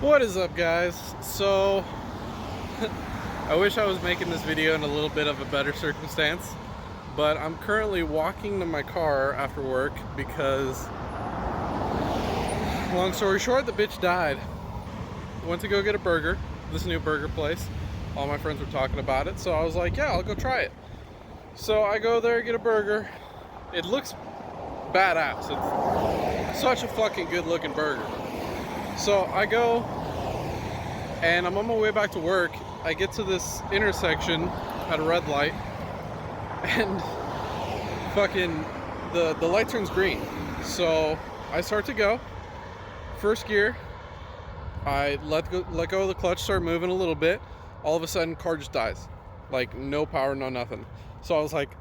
What is up, guys? So I wish I was making this video in a little bit of a better circumstance, but I'm currently walking to my car after work because, long story short, the bitch died. Went to go get a burger, this new burger place. All my friends were talking about it, so I was like, yeah, I'll go try it. So I go there, get a burger. It looks badass. It's such a fucking good looking burger. So I go and I'm on my way back to work. I get to this intersection at a red light and fucking the light turns green. So I start to go. First gear, I let go of the clutch, start moving a little bit. All of a sudden, car just dies. Like, no power, no nothing. So I was like,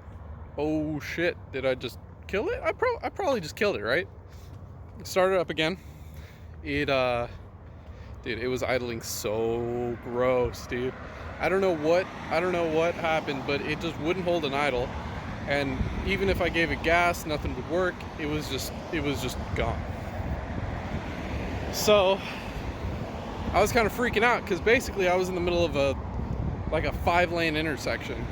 oh shit, did I just kill it? I probably just killed it, right? Started up again. Dude, it was idling so gross, dude. I don't know what happened, but it just wouldn't hold an idle. And even if I gave it gas, nothing would work. It was just gone. So I was kind of freaking out because basically I was in the middle of a 5-lane intersection.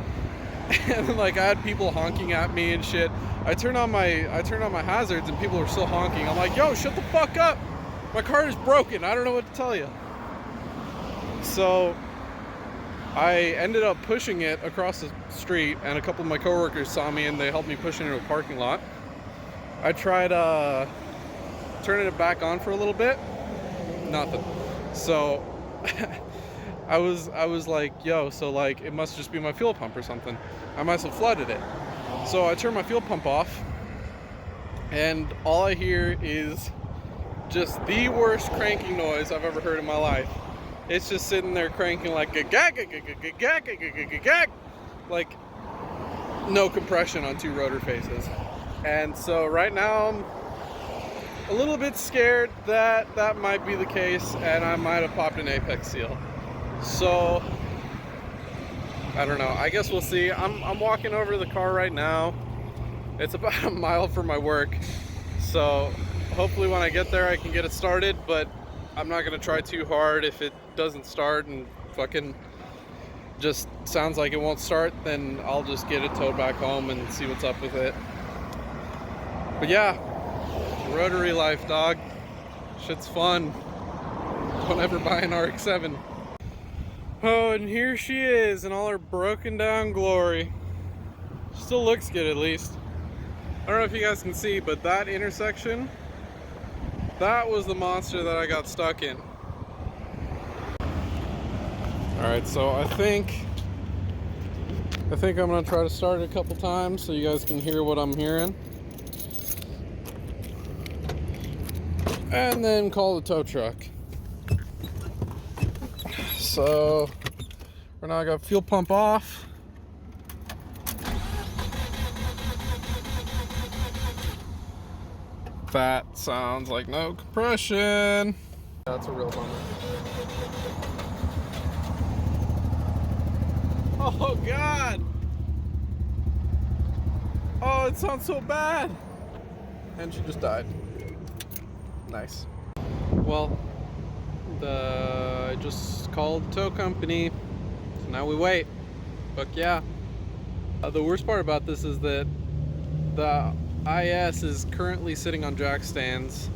And like I had people honking at me and shit. I turned on my hazards and people were still honking. I'm like, yo, shut the fuck up. My car is broken. I don't know what to tell you. So I ended up pushing it across the street, and a couple of my coworkers saw me and they helped me push it into a parking lot. I tried turning it back on for a little bit. Nothing. So I was like, yo, so like it must just be my fuel pump or something. I must have flooded it. So I turned my fuel pump off, and all I hear is just the worst cranking noise I've ever heard in my life. It's just sitting there cranking like a gag, like no compression on 2 rotor faces. And so right now I'm a little bit scared that that might be the case and I might have popped an apex seal. So I don't know. I guess we'll see. I'm walking over to the car right now. It's about a mile from my work. So hopefully when I get there I can get it started, but I'm not gonna try too hard. If it doesn't start and fucking just sounds like it won't start, then I'll just get it towed back home and see what's up with it. But yeah, rotary life, dog. Shit's fun. Don't ever buy an RX-7. Oh, and here she is in all her broken down glory. Still looks good, at least. I don't know if you guys can see, but that intersection, that was the monster that I got stuck in. Alright, so I think I'm gonna try to start it a couple times so you guys can hear what I'm hearing. And then call the tow truck. So right now I got fuel pump off. That sounds like no compression. That's a real bummer. Oh God! Oh, it sounds so bad. And she just died. Nice. Well, I just called the tow company, so now we wait. Fuck yeah. The worst part about this is that the IS is currently sitting on jack stands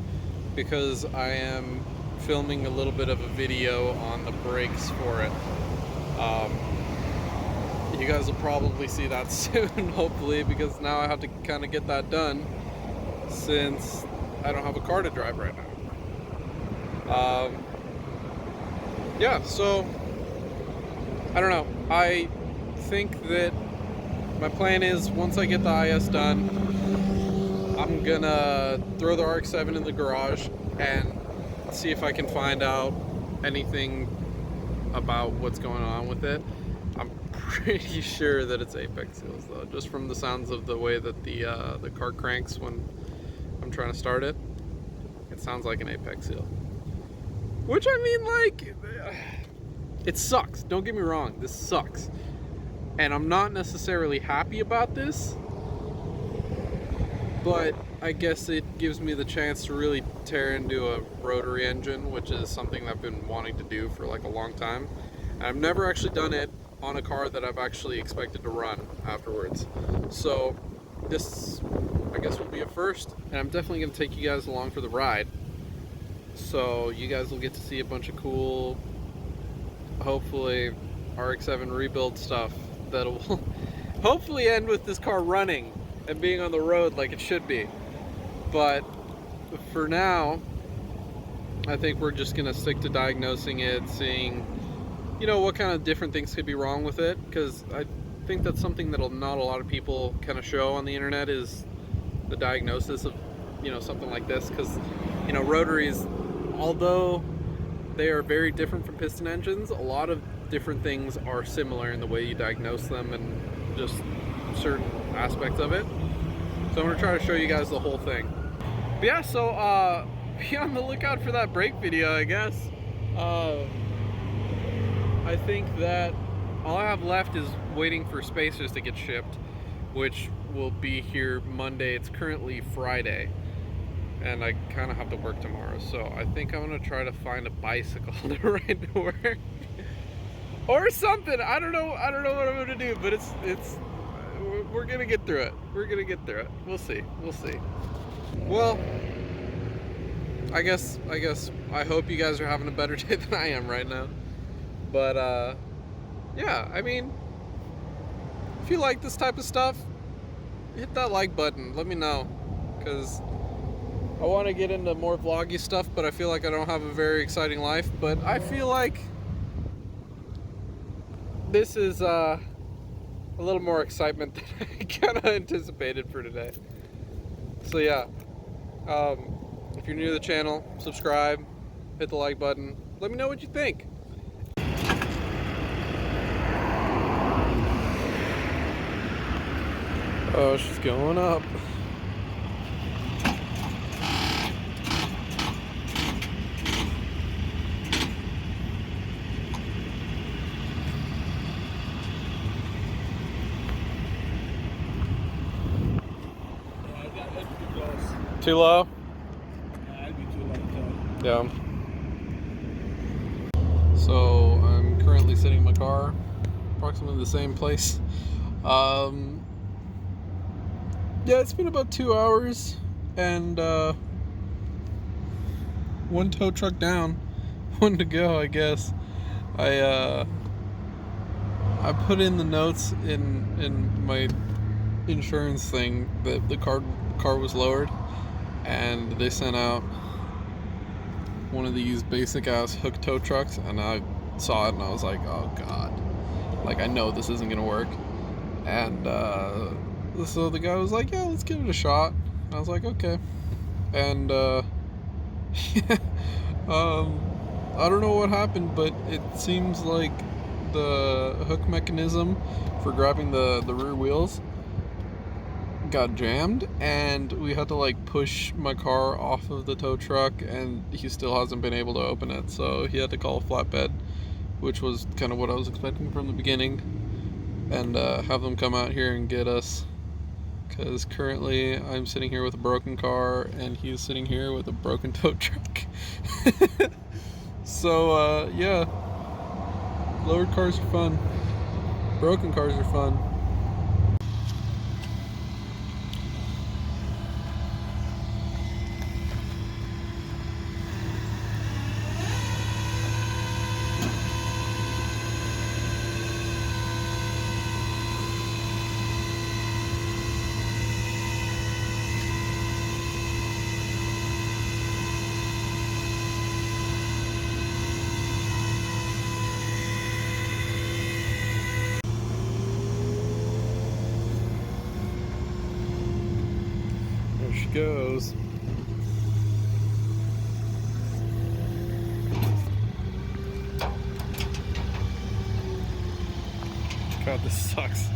because I am filming a little bit of a video on the brakes for it. You guys will probably see that soon, hopefully, because now I have to kind of get that done since I don't have a car to drive right now. Yeah, so I don't know. I think that my plan is once I get the IS done, I'm gonna throw the RX-7 in the garage and see if I can find out anything about what's going on with it. I'm pretty sure that it's apex seals though, just from the sounds of the way that the car cranks when I'm trying to start it. It sounds like an apex seal. Which, I mean, like, it sucks. Don't get me wrong, this sucks. And I'm not necessarily happy about this, but I guess it gives me the chance to really tear into a rotary engine, which is something I've been wanting to do for like a long time. And I've never actually done it on a car that I've actually expected to run afterwards. So this, I guess, will be a first, and I'm definitely going to take you guys along for the ride. So you guys will get to see a bunch of cool, hopefully, RX-7 rebuild stuff that will hopefully end with this car running and being on the road like it should be. But for now, I think we're just gonna stick to diagnosing it, seeing, you know, what kind of different things could be wrong with it, because I think that's something that not a lot of people kind of show on the internet, is the diagnosis of, you know, something like this. Because, you know, rotaries, although they are very different from piston engines, a lot of different things are similar in the way you diagnose them and just certain aspects of it. So I'm gonna try to show you guys the whole thing. But yeah, so be on the lookout for that brake video, I guess. I think that all I have left is waiting for spacers to get shipped, which will be here Monday. It's currently Friday, and I kind of have to work tomorrow, so I think I'm gonna try to find a bicycle to ride to work or something. I don't know what I'm gonna do, but we're gonna get through it. We're gonna get through it. We'll see. Well, I guess I hope you guys are having a better day than I am right now. But yeah, I mean, if you like this type of stuff, hit that like button. Let me know, because I want to get into more vloggy stuff, but I feel like I don't have a very exciting life. But I feel like this is a little more excitement than I kind of anticipated for today. So yeah, if you're new to the channel, subscribe, hit the like button. Let me know what you think. Oh, she's going up. Too low? I'd be too low. Yeah. So I'm currently sitting in my car, approximately the same place. Yeah, it's been about 2 hours, and one tow truck down, one to go, I guess. I put in the notes in my insurance thing that the car was lowered, and they sent out one of these basic ass hook tow trucks, and I saw it and I was like, oh god, like, I know this isn't gonna work. And so the guy was like, yeah, let's give it a shot. And I was like, okay. And I don't know what happened, but it seems like the hook mechanism for grabbing the rear wheels got jammed, and we had to like push my car off of the tow truck, and he still hasn't been able to open it, so he had to call a flatbed, which was kind of what I was expecting from the beginning, and have them come out here and get us, because currently I'm sitting here with a broken car and he's sitting here with a broken tow truck. So yeah, lowered cars are fun, broken cars are fun. There she goes. God, this sucks.